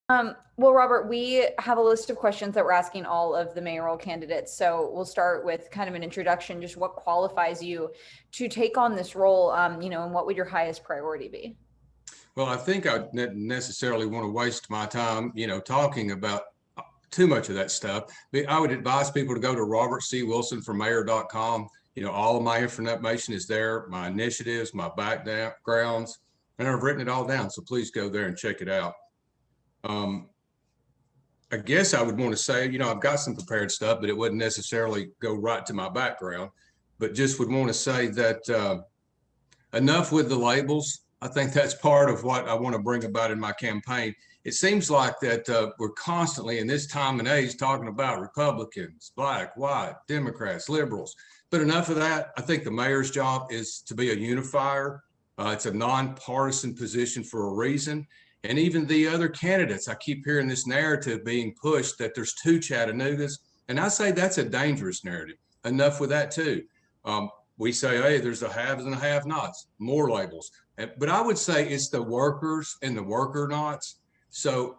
Well, Robert, we have a list of questions that we're asking all of the mayoral candidates. So we'll start with kind of an introduction, just what qualifies you to take on this role, and what would your highest priority be? Well, I think I necessarily want to waste my time, talking about too much of that stuff. But I would advise people to go to robertcwilsonformayor.com. All of my information is there, my initiatives, my backgrounds, and I've written it all down. So please go there and check it out. Um, I guess I would want to say, I've got some prepared stuff, but it wouldn't necessarily go right to my background. But just would want to say that enough with the labels. I think that's part of what I want to bring about in my campaign. It seems like that we're constantly in this time and age talking about Republicans, Black, white, Democrats, liberals. But enough of that. I think the mayor's job is to be a unifier. It's a nonpartisan position for a reason. And even the other candidates, I keep hearing this narrative being pushed that there's two Chattanoogas. And I say that's a dangerous narrative. Enough with that, too. We say, hey, there's the haves and the have-nots, more labels. But I would say it's the workers and the worker-nots. So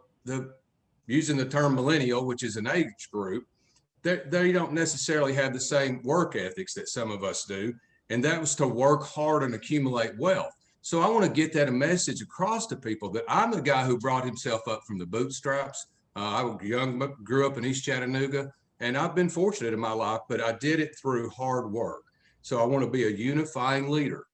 using the term millennial, which is an age group, they don't necessarily have the same work ethics that some of us do. And that was to work hard and accumulate wealth. So I want to get that a message across to people that I'm the guy who brought himself up from the bootstraps. I was young, grew up in East Chattanooga, and I've been fortunate in my life, but I did it through hard work. So I want to be a unifying leader.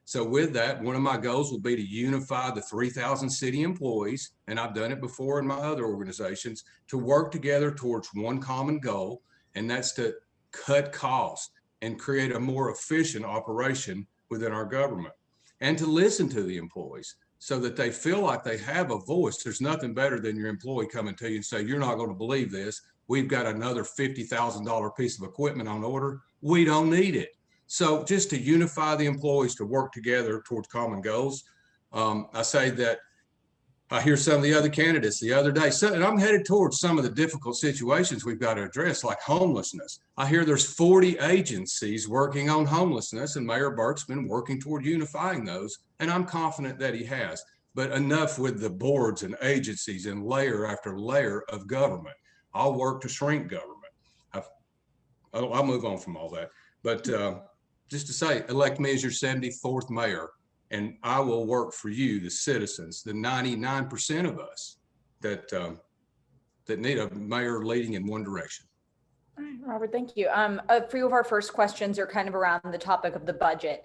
So with that, one of my goals will be to unify the 3,000 city employees, and I've done it before in my other organizations, to work together towards one common goal, and that's to cut costs and create a more efficient operation within our government, and to listen to the employees so that they feel like they have a voice. There's nothing better than your employee coming to you and say, you're not going to believe this. We've got another $50,000 piece of equipment on order. We don't need it. So just to unify the employees to work together towards common goals. I say that I hear some of the other candidates the other day, and I'm headed towards some of the difficult situations we've got to address, like homelessness. I hear there's 40 agencies working on homelessness, and Mayor Burke's been working toward unifying those, and I'm confident that he has. But enough with the boards and agencies and layer after layer of government. I'll work to shrink government. I'll move on from all that. But just to say, elect me as your 74th mayor, and I will work for you, the citizens, the 99% of us that need a mayor leading in one direction. All right, Robert, thank you. A few of our first questions are kind of around the topic of the budget.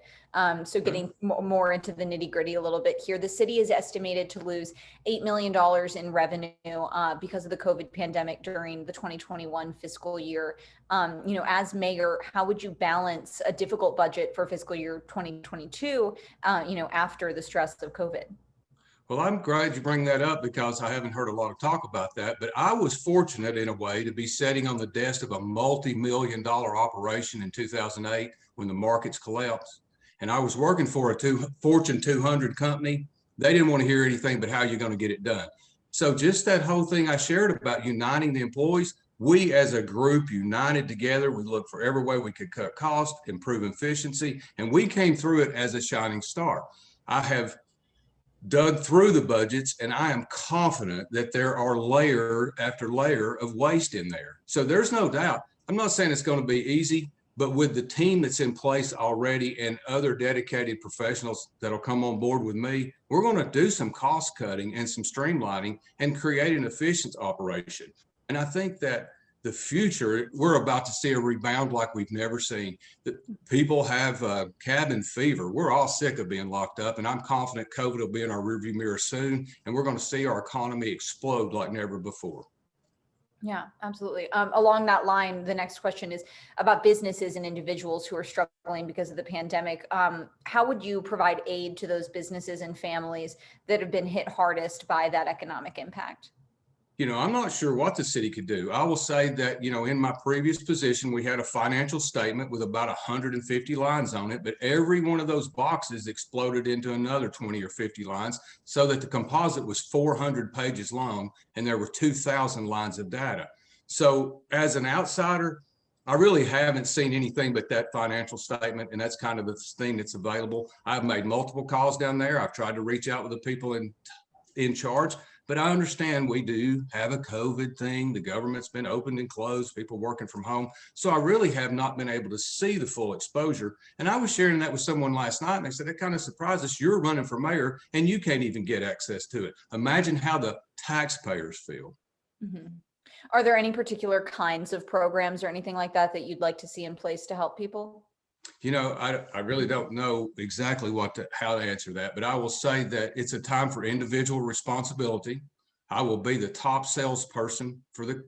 So getting more into the nitty gritty a little bit here. The city is estimated to lose $8 million in revenue because of the COVID pandemic during the 2021 fiscal year. As mayor, how would you balance a difficult budget for fiscal year 2022, after the stress of COVID? Well, I'm glad you bring that up because I haven't heard a lot of talk about that. But I was fortunate in a way to be sitting on the desk of a multi-million-dollar operation in 2008 when the markets collapsed. And I was working for a Fortune 200 company. They didn't want to hear anything but how you're going to get it done. So just that whole thing I shared about uniting the employees, we as a group united together. We looked for every way we could cut costs, improve efficiency, and we came through it as a shining star. I have dug through the budgets, and I am confident that there are layer after layer of waste in there. So there's no doubt. I'm not saying it's going to be easy, but with the team that's in place already and other dedicated professionals that'll come on board with me, we're going to do some cost cutting and some streamlining and create an efficient operation. And I think that the future, we're about to see a rebound like we've never seen. People have cabin fever. We're all sick of being locked up, and I'm confident COVID will be in our rearview mirror soon, and we're going to see our economy explode like never before. Yeah, absolutely. Along that line, the next question is about businesses and individuals who are struggling because of the pandemic. How would you provide aid to those businesses and families that have been hit hardest by that economic impact? I'm not sure what the city could do. I will say that, in my previous position, we had a financial statement with about 150 lines on it, but every one of those boxes exploded into another 20 or 50 lines so that the composite was 400 pages long and there were 2,000 lines of data. So as an outsider, I really haven't seen anything but that financial statement, and that's kind of the thing that's available. I've made multiple calls down there. I've tried to reach out with the people in charge. But I understand we do have a COVID thing. The government's been opened and closed, people working from home. So I really have not been able to see the full exposure. And I was sharing that with someone last night, and they said, it kind of surprised us. You're running for mayor and you can't even get access to it. Imagine how the taxpayers feel. Mm-hmm. Are there any particular kinds of programs or anything like that that you'd like to see in place to help people? You know, I really don't know exactly how to answer that, but I will say that it's a time for individual responsibility. I will be the top salesperson for the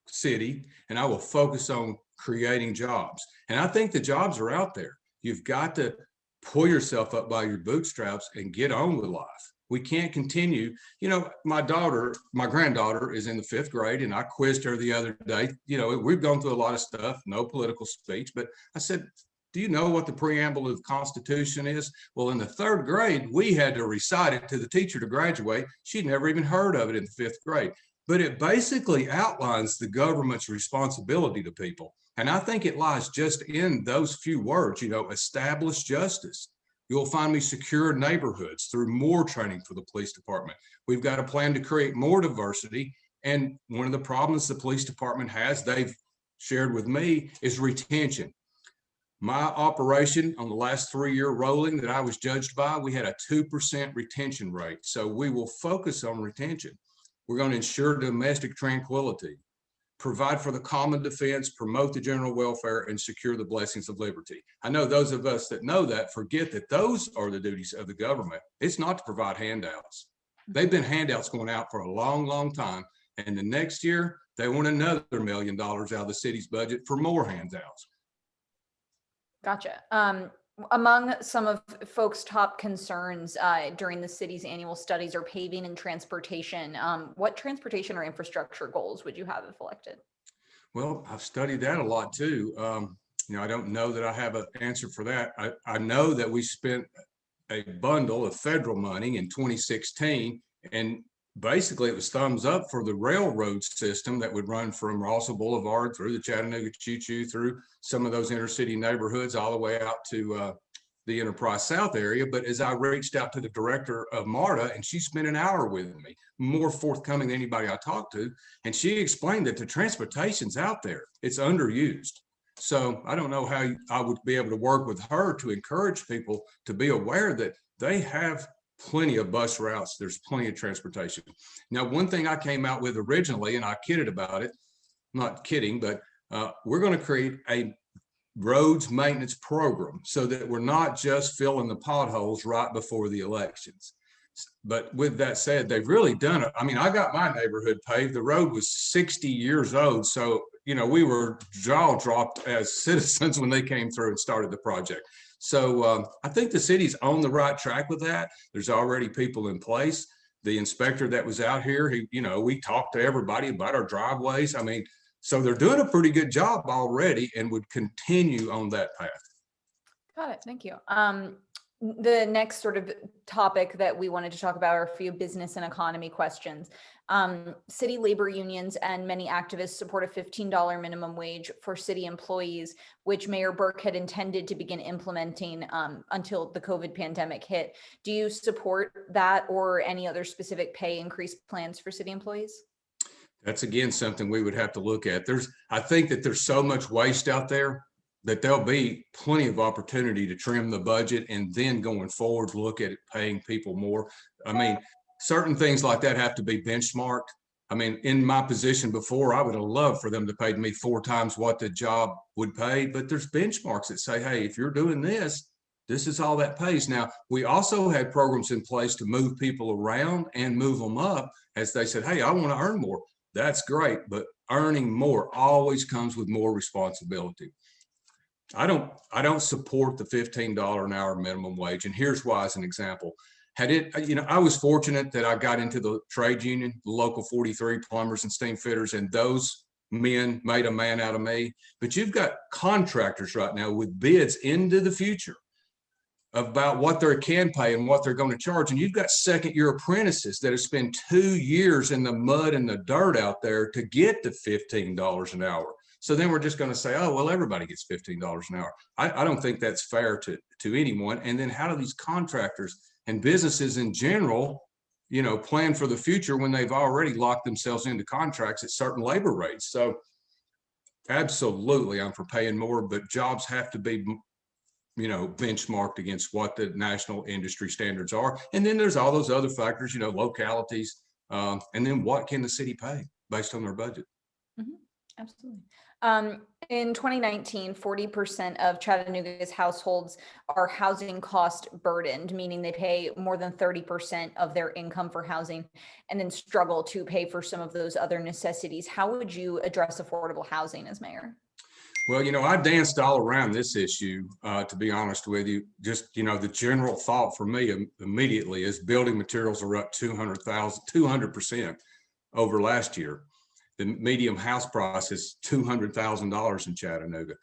city, and I will focus on creating jobs. And I think the jobs are out there. You've got to pull yourself up by your bootstraps and get on with life. We can't continue. You know, my granddaughter is in the 5th grade, and I quizzed her the other day. You know, we've gone through a lot of stuff, no political speech, but I said, do you know what the preamble of the Constitution is? Well, in the 3rd grade, we had to recite it to the teacher to graduate. She'd never even heard of it in the 5th grade. But it basically outlines the government's responsibility to people. And I think it lies just in those few words, you know, establish justice. You'll find me secure neighborhoods through more training for the police department. We've got a plan to create more diversity. And one of the problems the police department has, they've shared with me, is retention. My operation on the last 3-year rolling that I was judged by, we had a 2% retention rate. So we will focus on retention. We're going to ensure domestic tranquility, provide for the common defense, promote the general welfare, and secure the blessings of liberty. I know those of us that know that forget that those are the duties of the government. It's not to provide handouts. They've been handouts going out for a long, long time. And the next year, they want another $1 million out of the city's budget for more handouts. Gotcha. Among some of folks' top concerns during the city's annual studies are paving and transportation. What transportation or infrastructure goals would you have if elected? Well, I've studied that a lot too. You know, I don't know that I have an answer for that. I know that we spent a bundle of federal money in 2016, and basically it was thumbs up for the railroad system that would run from Russell Boulevard through the Chattanooga Choo-Choo, through some of those inner city neighborhoods, all the way out to the Enterprise South area. But as I reached out to the director of MARTA, and she spent an hour with me, more forthcoming than anybody I talked to, and she explained that the transportation's out there, it's underused. So I don't know how I would be able to work with her to encourage people to be aware that they have plenty of bus routes. There's plenty of transportation. Now, one thing I came out with originally, and I kidded about it, not kidding, but we're going to create a roads maintenance program so that we're not just filling the potholes right before the elections. But with that said, they've really done it. I mean, I got my neighborhood paved. The road was 60 years old. So, you know, we were jaw dropped as citizens when they came through and started the project. So I think the city's on the right track with that. There's already people in place. The inspector that was out here, he, you know, we talked to everybody about our driveways. I mean, so they're doing a pretty good job already and would continue on that path. Got it. Thank you. The next sort of topic that we wanted to talk about are a few business and economy questions. City labor unions and many activists support a $15 minimum wage for city employees, which Mayor Burke had intended to begin implementing until the COVID pandemic hit. Do you support that or any other specific pay increase plans for city employees? That's again something we would have to look at. I think that there's so much waste out there that there'll be plenty of opportunity to trim the budget and then going forward, look at paying people more. I mean, certain things like that have to be benchmarked. I mean, in my position before, I would have loved for them to pay me 4 times what the job would pay, but there's benchmarks that say, hey, if you're doing this, this is all that pays. Now, we also had programs in place to move people around and move them up as they said, hey, I want to earn more. That's great, but earning more always comes with more responsibility. I don't support the $15 an hour minimum wage. And here's why as an example. I was fortunate that I got into the trade union, the local 43 plumbers and steam fitters, and those men made a man out of me. But you've got contractors right now with bids into the future about what they can pay and what they're going to charge. And you've got 2nd-year apprentices that have spent 2 years in the mud and the dirt out there to get to $15 an hour. So then we're just going to say, oh, well, everybody gets $15 an hour. I don't think that's fair to anyone. And then how do these contractors and businesses in general, plan for the future when they've already locked themselves into contracts at certain labor rates. So absolutely, I'm for paying more, but jobs have to be, benchmarked against what the national industry standards are. And then there's all those other factors, localities, and then what can the city pay based on their budget? Mhm. Absolutely. In 2019, 40% of Chattanooga's households are housing cost burdened, meaning they pay more than 30% of their income for housing and then struggle to pay for some of those other necessities. How would you address affordable housing as mayor? Well, I danced all around this issue, to be honest with you. Just, the general thought for me immediately is building materials are up 200% over last year. The medium house price is $200,000 in Chattanooga.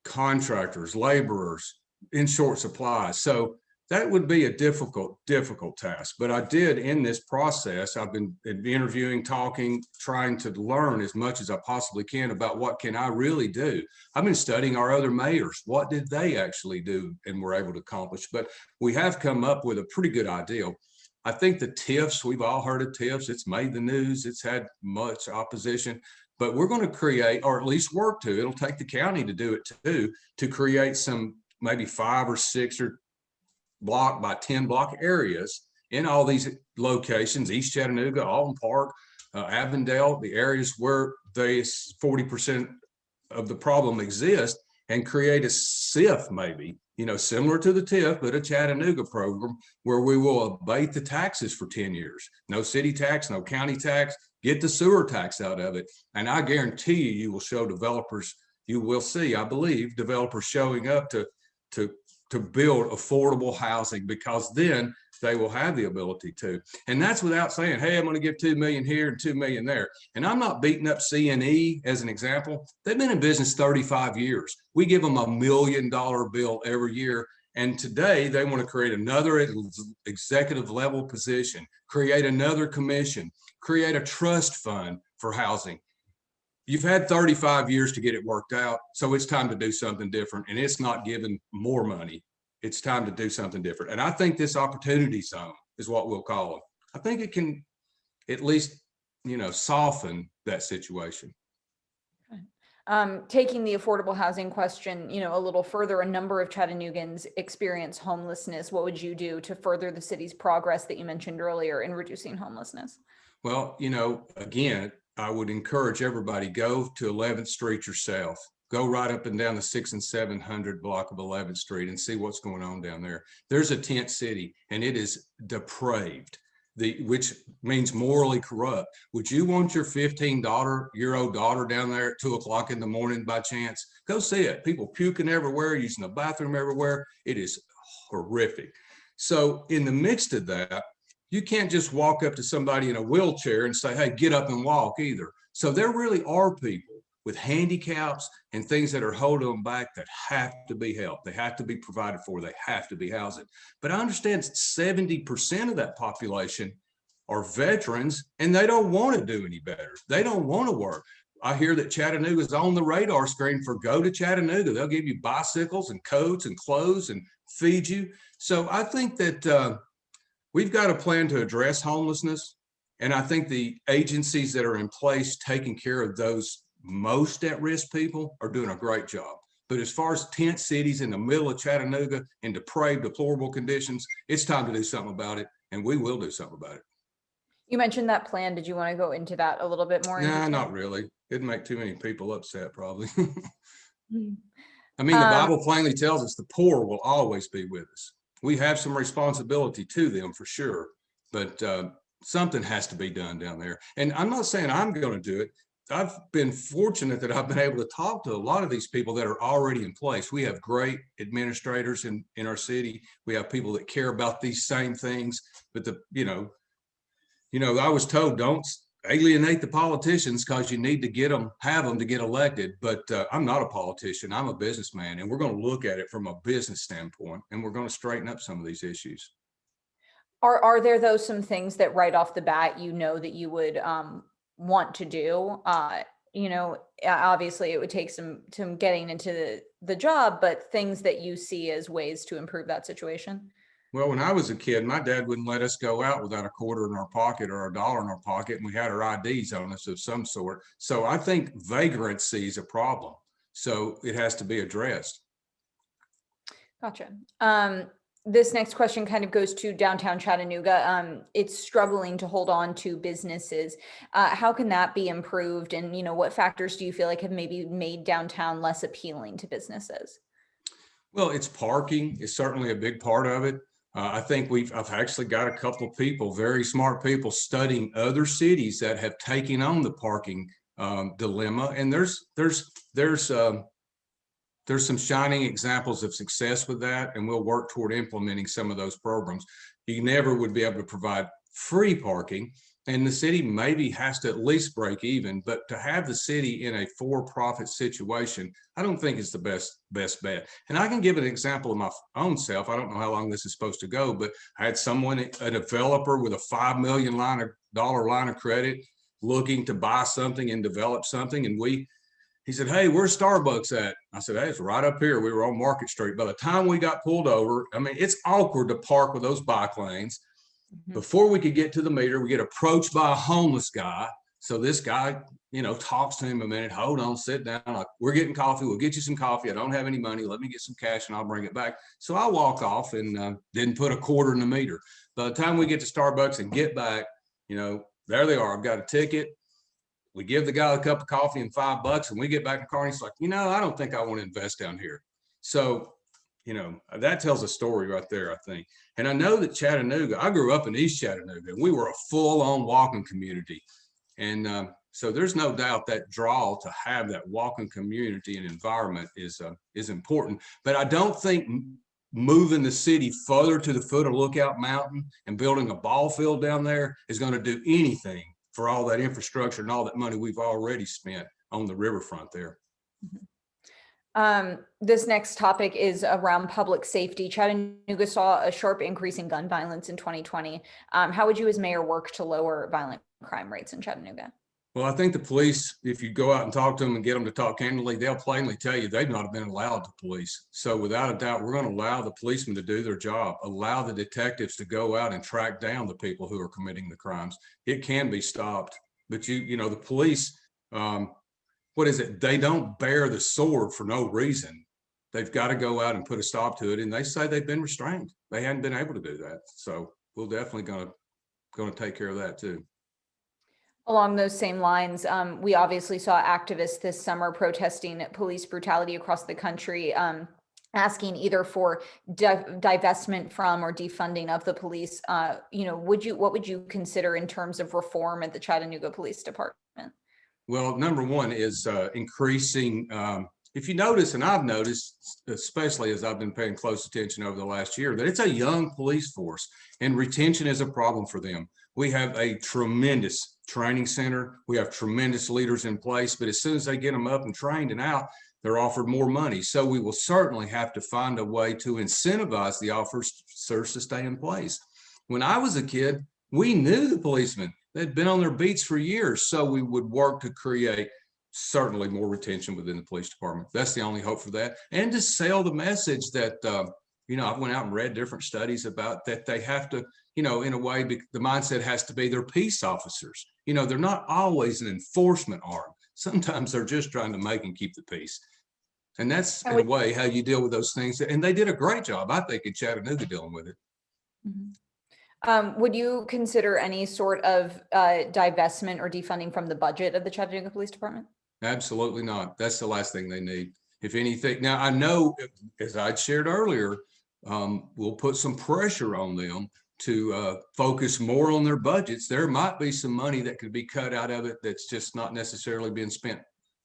Contractors, laborers in short supply. So that would be a difficult task. But I did in this process, I've been interviewing, talking, trying to learn as much as I possibly can about what can I really do. I've been studying our other mayors. What did they actually do and were able to accomplish? But we have come up with a pretty good idea. I think the TIFs, we've all heard of TIFs. It's made the news. It's had much opposition, but we're going to create, or at least work to, it'll take the county to do it too, to create some maybe 5 or 6 or block by 10 block areas in all these locations, East Chattanooga, Alton Park, Avondale, the areas where they 40% of the problem exists, and create a SIF maybe, similar to the TIF, but a Chattanooga program where we will abate the taxes for 10 years. No city tax, no county tax, get the sewer tax out of it. And I guarantee you will show developers, you will see, I believe, developers showing up to build affordable housing, because then they will have the ability to. And that's without saying, hey, I'm going to give 2 million here and 2 million there. And I'm not beating up CNE as an example. They've been in business 35 years. We give them $1 million bill every year. And today they want to create another executive level position, create another commission, create a trust fund for housing. You've had 35 years to get it worked out. So it's time to do something different. And it's not giving more money. It's time to do something different. And I think this opportunity zone is what we'll call it. I think it can at least, soften that situation. Taking the affordable housing question, a little further, a number of Chattanoogans experience homelessness. What would you do to further the city's progress that you mentioned earlier in reducing homelessness? Well, again, I would encourage everybody, go to 11th Street yourself. Go right up and down the 600 and 700 block of 11th Street and see what's going on down there. There's a tent city and it is depraved, which means morally corrupt. Would you want your 15-year-old daughter down there at 2 o'clock in the morning by chance? Go see it. People puking everywhere, using the bathroom everywhere. It is horrific. So in the midst of that, you can't just walk up to somebody in a wheelchair and say, hey, get up and walk either. So there really are people with handicaps and things that are holding them back that have to be helped. They have to be provided for. They have to be housed. But I understand 70% of that population are veterans and they don't want to do any better. They don't want to work. I hear that Chattanooga is on the radar screen for Go to Chattanooga. They'll give you bicycles and coats and clothes and feed you. So I think that we've got a plan to address homelessness. And I think the agencies that are in place taking care of those most at-risk people are doing a great job. But as far as tent cities in the middle of Chattanooga in depraved, deplorable conditions, it's time to do something about it. And we will do something about it. You mentioned that plan. Did you want to go into that a little bit more? Nah, not really. It'd make too many people upset, probably. Mhm. I mean, the Bible plainly tells us the poor will always be with us. We have some responsibility to them for sure, but something has to be done down there. And I'm not saying I'm going to do it. I've been fortunate that I've been able to talk to a lot of these people that are already in place. We have great administrators in our city. We have people that care about these same things. But I was told don't alienate the politicians because you need to have them to get elected. But I'm not a politician. I'm a businessman, and we're going to look at it from a business standpoint, and we're going to straighten up some of these issues. Are there those some things that right off the bat, that you would want to do? Obviously it would take some getting into the job, but things that you see as ways to improve that situation? Well, when I was a kid, my dad wouldn't let us go out without a quarter in our pocket or a dollar in our pocket, and we had our IDs on us of some sort. So I think vagrancy is a problem. So it has to be addressed. Gotcha. This next question kind of goes to downtown Chattanooga. It's struggling to hold on to businesses. How can that be improved? And, what factors do you feel like have maybe made downtown less appealing to businesses? Well, it's parking is certainly a big part of it. I think I've actually got a couple of people, very smart people, studying other cities that have taken on the parking dilemma, and there's some shining examples of success with that, and we'll work toward implementing some of those programs. You never would be able to provide free parking, and the city maybe has to at least break even, but to have the city in a for-profit situation, I don't think is the best bet. And I can give an example of my own self. I don't know how long this is supposed to go, but I had a developer with a $5 million line of credit looking to buy something and develop something, and he said, "Hey, where's Starbucks at?" I said, "Hey, it's right up here." We were on Market Street. By the time we got pulled over, I mean, it's awkward to park with those bike lanes. Before we could get to the meter, we get approached by a homeless guy. So this guy, talks to him a minute. "Hold on, sit down. We're getting coffee. We'll get you some coffee. I don't have any money. Let me get some cash and I'll bring it back." So I walk off and didn't put a quarter in the meter. By the time we get to Starbucks and get back, there they are. I've got a ticket. We give the guy a cup of coffee and $5, and we get back in the car and he's like, "I don't think I want to invest down here." So, that tells a story right there, I think. And I know that Chattanooga, I grew up in East Chattanooga, and we were a full-on walking community. And so there's no doubt that draw to have that walking community and environment is important. But I don't think moving the city further to the foot of Lookout Mountain and building a ball field down there is going to do anything for all that infrastructure and all that money we've already spent on the riverfront there. This next topic is around public safety. Chattanooga saw a sharp increase in gun violence in 2020. How would you as mayor work to lower violent crime rates in Chattanooga? Well, I think the police, if you go out and talk to them and get them to talk candidly, they'll plainly tell you they've not been allowed to police. So without a doubt, we're going to allow the policemen to do their job, allow the detectives to go out and track down the people who are committing the crimes. It can be stopped, but the police, what is it? They don't bear the sword for no reason. They've got to go out and put a stop to it. And they say they've been restrained. They hadn't been able to do that. So we're definitely going to take care of that too. Along those same lines, we obviously saw activists this summer protesting police brutality across the country, asking either for divestment from or defunding of the police. What would you consider in terms of reform at the Chattanooga Police Department? Well, number one is increasing. If you notice, and I've noticed, especially as I've been paying close attention over the last year, that it's a young police force and retention is a problem for them. We have a tremendous training center. We have tremendous leaders in place, but as soon as they get them up and trained and out, they're offered more money. So we will certainly have to find a way to incentivize the officers to stay in place. When I was a kid, we knew the policemen. They'd been on their beats for years. So we would work to create certainly more retention within the police department. That's the only hope for that. And to sell the message that, I went out and read different studies about that they have to, in a way, the mindset has to be they're peace officers. They're not always an enforcement arm. Sometimes they're just trying to make and keep the peace. And that's in a way how you deal with those things. And they did a great job, I think, in Chattanooga dealing with it. Mm-hmm. Would you consider any sort of divestment or defunding from the budget of the Chattanooga Police Department? Absolutely not. That's the last thing they need. If anything, now I know, as I shared earlier, we'll put some pressure on them to focus more on their budgets. There might be some money that could be cut out of it that's just not necessarily being spent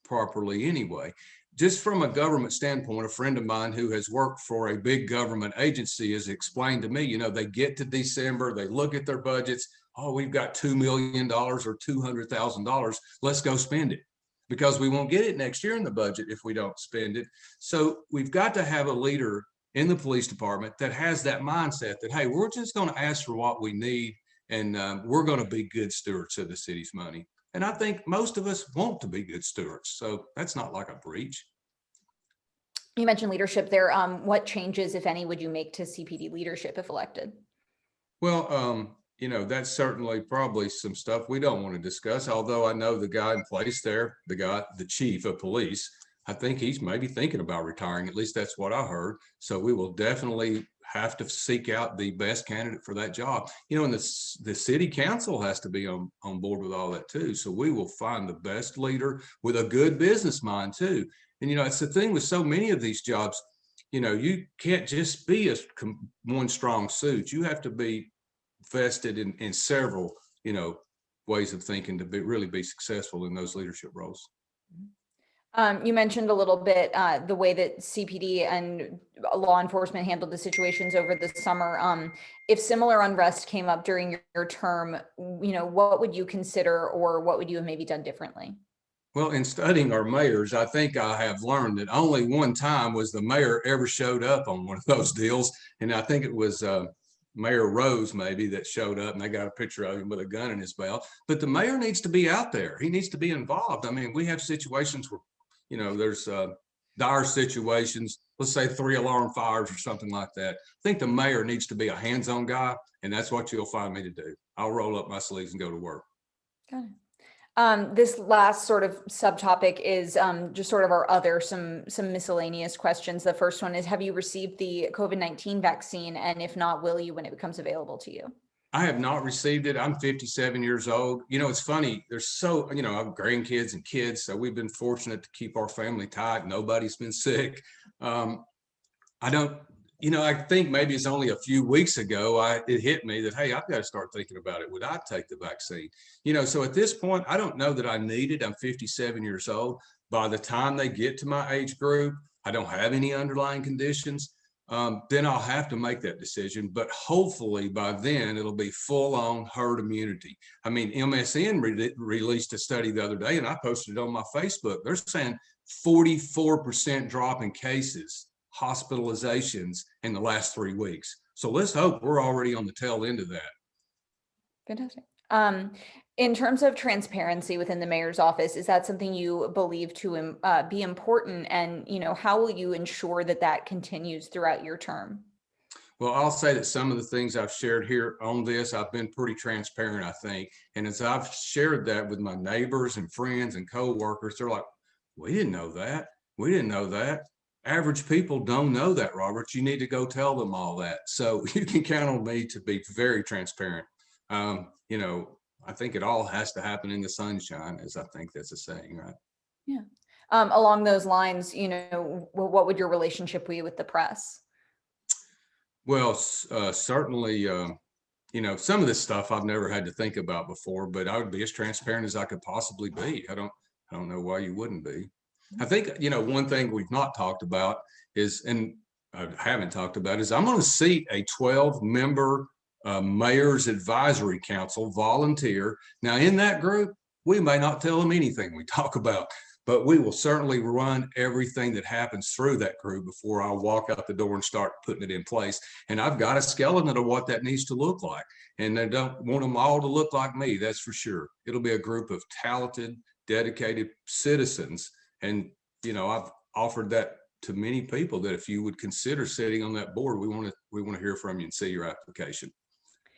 properly anyway. Just from a government standpoint, a friend of mine who has worked for a big government agency has explained to me, they get to December, they look at their budgets. Oh, we've got $2 million or $200,000. Let's go spend it, because we won't get it next year in the budget if we don't spend it. So we've got to have a leader in the police department that has that mindset that, hey, we're just going to ask for what we need, and we're going to be good stewards of the city's money. And I think most of us want to be good stewards. So that's not like a breach. You mentioned leadership there. What changes, if any, would you make to CPD leadership if elected? Well, that's certainly probably some stuff we don't want to discuss, although I know the guy in place there, the chief of police, I think he's maybe thinking about retiring. At least that's what I heard. So we will definitely have to seek out the best candidate for that job. And the city council has to be on board with all that too. So we will find the best leader with a good business mind too. And, it's the thing with so many of these jobs, you can't just be one strong suit. You have to be vested in several, ways of thinking to really be successful in those leadership roles. You mentioned a little bit the way that CPD and law enforcement handled the situations over the summer. If similar unrest came up during your term, what would you consider, or what would you have maybe done differently? Well, in studying our mayors, I think I have learned that only one time was the mayor ever showed up on one of those deals. And I think it was Mayor Rose maybe that showed up, and they got a picture of him with a gun in his belt. But the mayor needs to be out there. He needs to be involved. I mean, we have situations where, there's dire situations, let's say 3 alarm fires or something like that. I think the mayor needs to be a hands-on guy, and that's what you'll find me to do. I'll roll up my sleeves and go to work. Got it. This last sort of subtopic is just sort of our other some miscellaneous questions. The first one is, have you received the COVID-19 vaccine? And if not, will you when it becomes available to you? I have not received it. I'm 57 years old. It's funny. I have grandkids and kids, so we've been fortunate to keep our family tight. Nobody's been sick. I don't, I think maybe it's only a few weeks ago, it hit me that, hey, I've got to start thinking about it. Would I take the vaccine? So at this point, I don't know that I need it. I'm 57 years old. By the time they get to my age group, I don't have any underlying conditions. Then I'll have to make that decision. But hopefully by then it'll be full on herd immunity. I mean, MSN released a study the other day, and I posted it on my Facebook. They're saying 44% drop in cases, hospitalizations in the last 3 weeks. So let's hope we're already on the tail end of that. Fantastic. In terms of transparency within the mayor's office, is that something you believe to be important? And, how will you ensure that that continues throughout your term? Well, I'll say that some of the things I've shared here on this, I've been pretty transparent, I think. And as I've shared that with my neighbors and friends and coworkers, they're like, we didn't know that. We didn't know that. Average people don't know that, Robert. You need to go tell them all that. So you can count on me to be very transparent. I think it all has to happen in the sunshine, as I think that's a saying, right? Yeah. Along those lines, what would your relationship be with the press? Well, certainly, some of this stuff I've never had to think about before, but I would be as transparent as I could possibly be. I don't know why you wouldn't be. I think, one thing we've not talked about is, and I haven't talked about, is I'm going to seat a 12-member mayor's advisory council volunteer. Now, in that group, we may not tell them anything we talk about, but we will certainly run everything that happens through that group before I walk out the door and start putting it in place. And I've got a skeleton of what that needs to look like. And I don't want them all to look like me, that's for sure. It'll be a group of talented, dedicated citizens. And, I've offered that to many people, that if you would consider sitting on that board, we want to hear from you and see your application,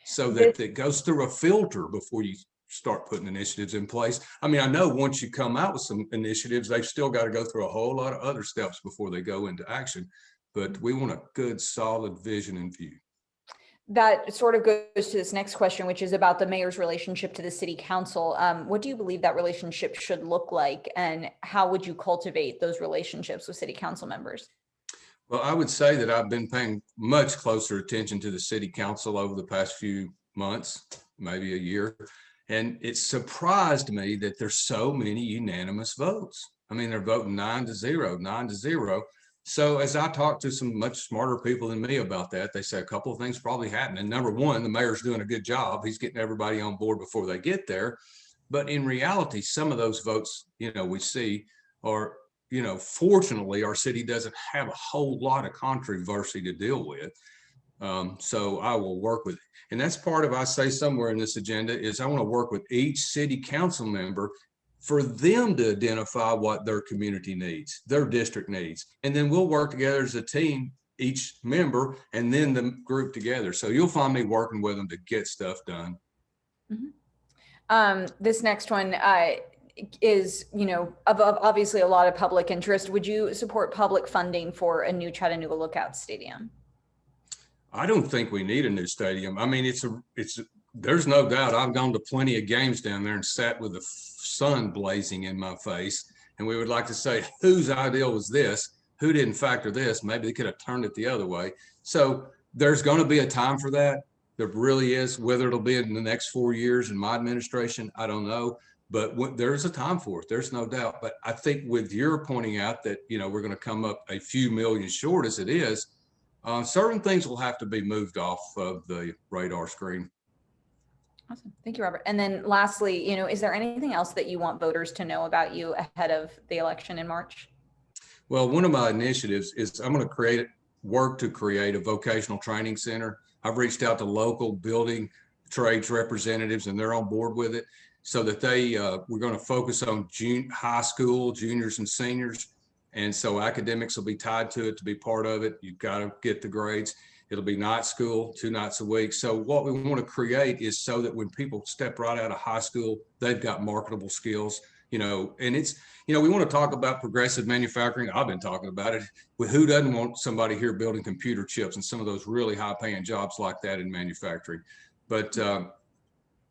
so that it goes through a filter before you start putting initiatives in place. I mean, I know once you come out with some initiatives, they've still got to go through a whole lot of other steps before they go into action, but we want a good, solid vision and view. That sort of goes to this next question, which is about the mayor's relationship to the city council. What do you believe that relationship should look like, and how would you cultivate those relationships with city council members? Well, I would say that I've been paying much closer attention to the city council over the past few months, maybe a year. And it surprised me that there's so many unanimous votes. I mean, they're voting 9-0, 9-0. So as I talked to some much smarter people than me about that, they say a couple of things probably happening. Number one, the mayor's doing a good job. He's getting everybody on board before they get there. But in reality, some of those votes, we see are, fortunately, our city doesn't have a whole lot of controversy to deal with. So I will work with it. And that's part of, I say somewhere in this agenda, is I want to work with each city council member for them to identify what their community needs, their district needs. And then we'll work together as a team, each member, and then the group together. So you'll find me working with them to get stuff done. This next one is, of obviously a lot of public interest. Would you support public funding for a new Chattanooga Lookout Stadium? I don't think we need a new stadium. I mean, there's no doubt I've gone to plenty of games down there and sat with the sun blazing in my face. And we would like to say, whose idea was this? Who didn't factor this? Maybe they could have turned it the other way. So there's going to be a time for that. There really is. Whether it'll be in the next 4 years in my administration, I don't know. But there's a time for it. There's no doubt. But I think with your pointing out that, we're going to come up a few million short as it is, certain things will have to be moved off of the radar screen. Awesome. Thank you, Robert. And then lastly, is there anything else that you want voters to know about you ahead of the election in March? Well, one of my initiatives is I'm going to work to create a vocational training center. I've reached out to local building trades representatives, and they're on board with it, so that we're going to focus on high school, juniors and seniors. And so academics will be tied to it to be part of it. You've got to get the grades. It'll be night school, 2 nights a week. So what we want to create is so that when people step right out of high school, they've got marketable skills, and it's, we want to talk about progressive manufacturing. I've been talking about it. With who doesn't want somebody here building computer chips and some of those really high paying jobs like that in manufacturing? But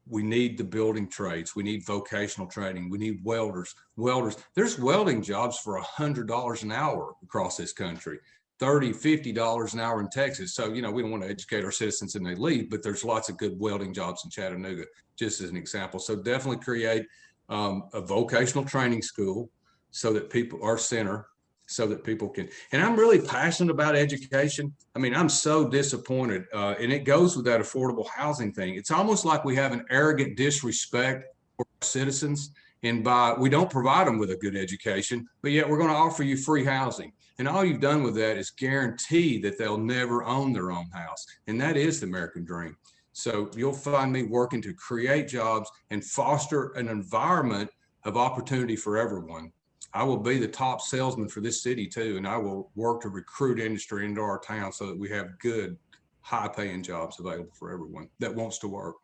we need the building trades. We need vocational training. We need welders. There's welding jobs for $100 an hour across this country, $30, $50 an hour in Texas. So, we don't want to educate our citizens and they leave, but there's lots of good welding jobs in Chattanooga, just as an example. So definitely create a vocational training school so that our center, so that people can, and I'm really passionate about education. I mean, I'm so disappointed, and it goes with that affordable housing thing. It's almost like we have an arrogant disrespect for our citizens, and we don't provide them with a good education, but yet we're going to offer you free housing. And all you've done with that is guarantee that they'll never own their own house. And that is the American dream. So you'll find me working to create jobs and foster an environment of opportunity for everyone. I will be the top salesman for this city too, and I will work to recruit industry into our town so that we have good, high-paying jobs available for everyone that wants to work.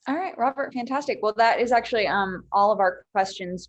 All right, Robert, fantastic. Well, that is actually all of our questions